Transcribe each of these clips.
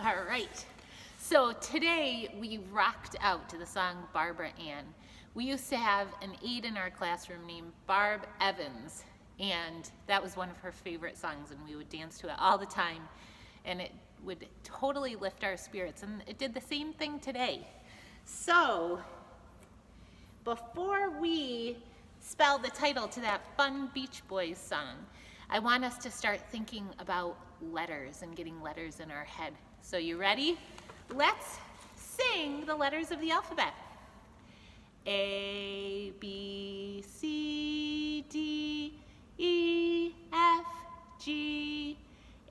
All right. So today we rocked out to the song Barbara Ann. We used to have an aide in our classroom named Barb Evans, and that was one of her favorite songs, and we would dance to it all the time, and it would totally lift our spirits, and it did the same thing today. So before we spell the title to that fun Beach Boys song, I want us to start thinking about letters and getting letters in our head. So you ready? Let's sing the letters of the alphabet. A, B, C, D, E, F, G,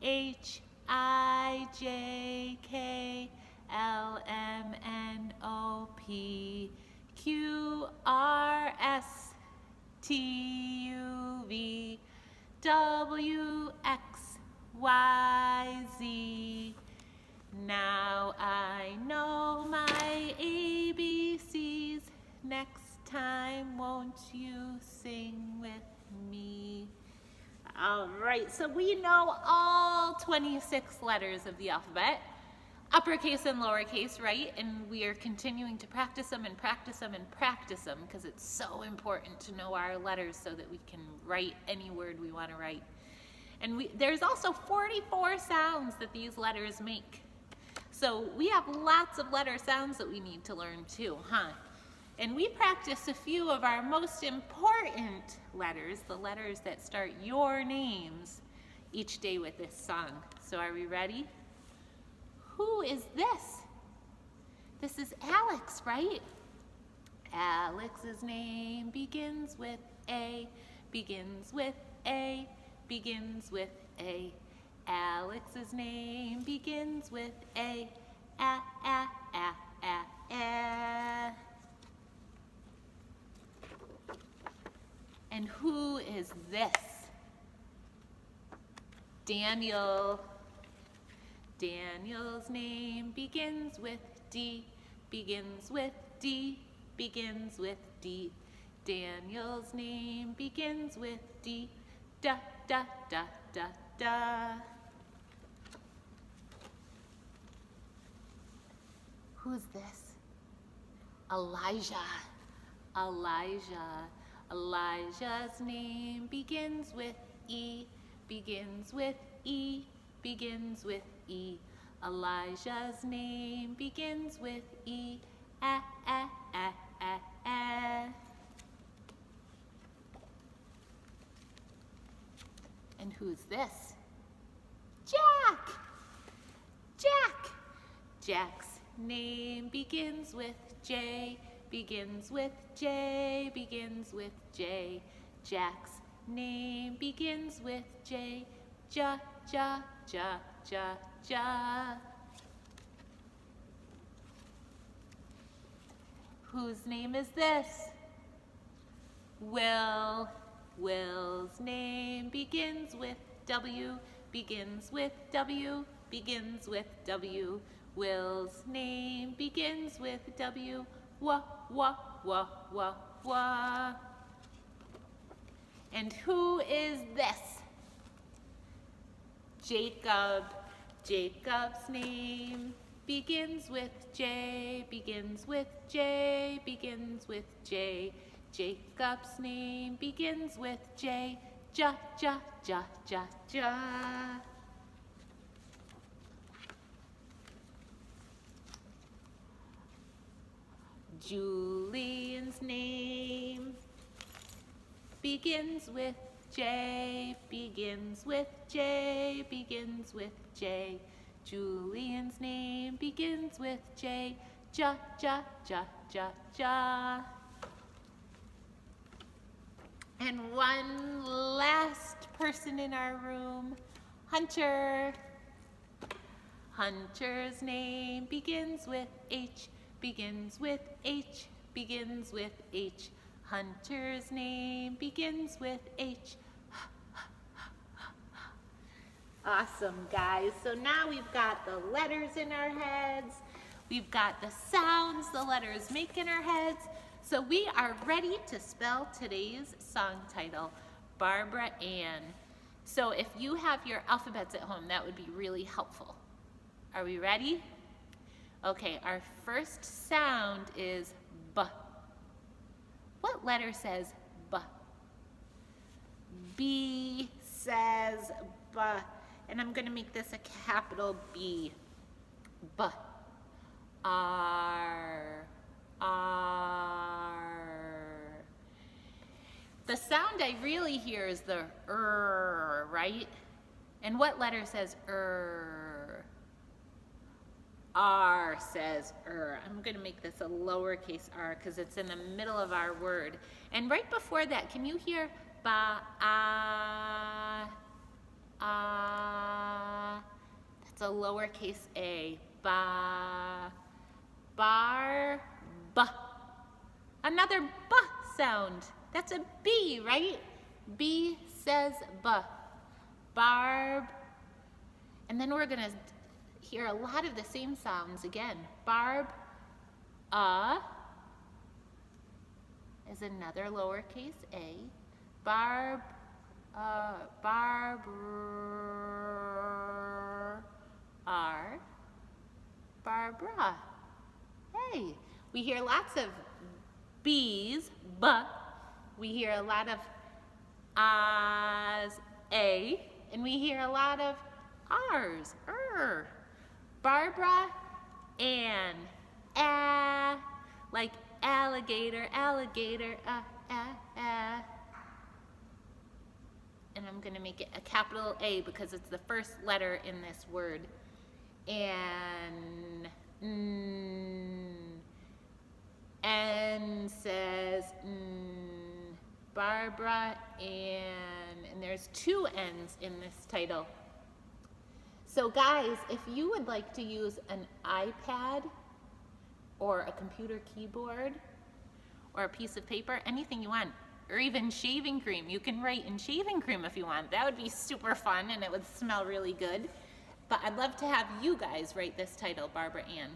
H, I, J, K, L, M, N, O, P, Q, R, S, T, U, V, W, X, Y, Z. Now I know my ABCs. Next time, won't you sing with me? All right, so we know all 26 letters of the alphabet, uppercase and lowercase, right? And we are continuing to practice them and practice them and practice them because it's so important to know our letters so that we can write any word we want to write. And there's also 44 sounds that these letters make. So we have lots of letter sounds that we need to learn too, huh? And we practice a few of our most important letters, the letters that start your names, each day with this song. So are we ready? Who is this? This is Alex, right? Alex's name begins with A, begins with A, begins with A. Alex's name begins with A, A, A, A, A, A. And who is this? Daniel. Daniel's name begins with D, begins with D, begins with D. Daniel's name begins with D, da, da, da, da, da. Who's this? Elijah. Elijah. Elijah's name begins with E, begins with E, begins with E. Elijah's name begins with E, A, A, A, A, A. And who's this? Jack! Jack! Jack's name begins with J, begins with J, begins with J. Jack's name begins with J, Ja, Ja, Ja, Ja, Ja. Whose name is this? Will. Will's name begins with W, begins with W, begins with W. Will's name begins with W. Wah, wah, wah, wah, wah. And who is this? Jacob. Jacob's name begins with J, begins with J, begins with J. Jacob's name begins with J, Ja, Ja, Ja, Ja, Ja. Julian's name begins with J, begins with J, begins with J. Julian's name begins with J, Ja, Ja, Ja, Ja, Ja. And one last person in our room, Hunter. Hunter's name begins with H, begins with H, begins with H. Hunter's name begins with H. Awesome, guys. So now we've got the letters in our heads. We've got the sounds the letters make in our heads. So we are ready to spell today's song title, Barbara Ann. So if you have your alphabets at home, that would be really helpful. Are we ready? Okay, our first sound is B. What letter says B? B says B. And I'm going to make this a capital B. B. R. R. The sound I really hear is the right? And what letter says R says I'm going to make this a lowercase r because it's in the middle of our word. And right before that, can you hear ba, that's a lowercase a. Ba, bar, ba. Another b sound. That's a B, right? B says b. Barb. And then we're going to hear a lot of the same sounds again. Barb, is another lowercase a. Barb, R, Barbara. Hey, we hear lots of B's, B. We hear a lot of A's, A. And we hear a lot of R's, Barbara, Ann, like alligator, alligator, And I'm going to make it a capital A because it's the first letter in this word. And N says Barbara and there's two N's in this title. So guys, if you would like to use an iPad or a computer keyboard or a piece of paper, anything you want, or even shaving cream, you can write in shaving cream if you want. That would be super fun and it would smell really good. But I'd love to have you guys write this title, Barbara Ann.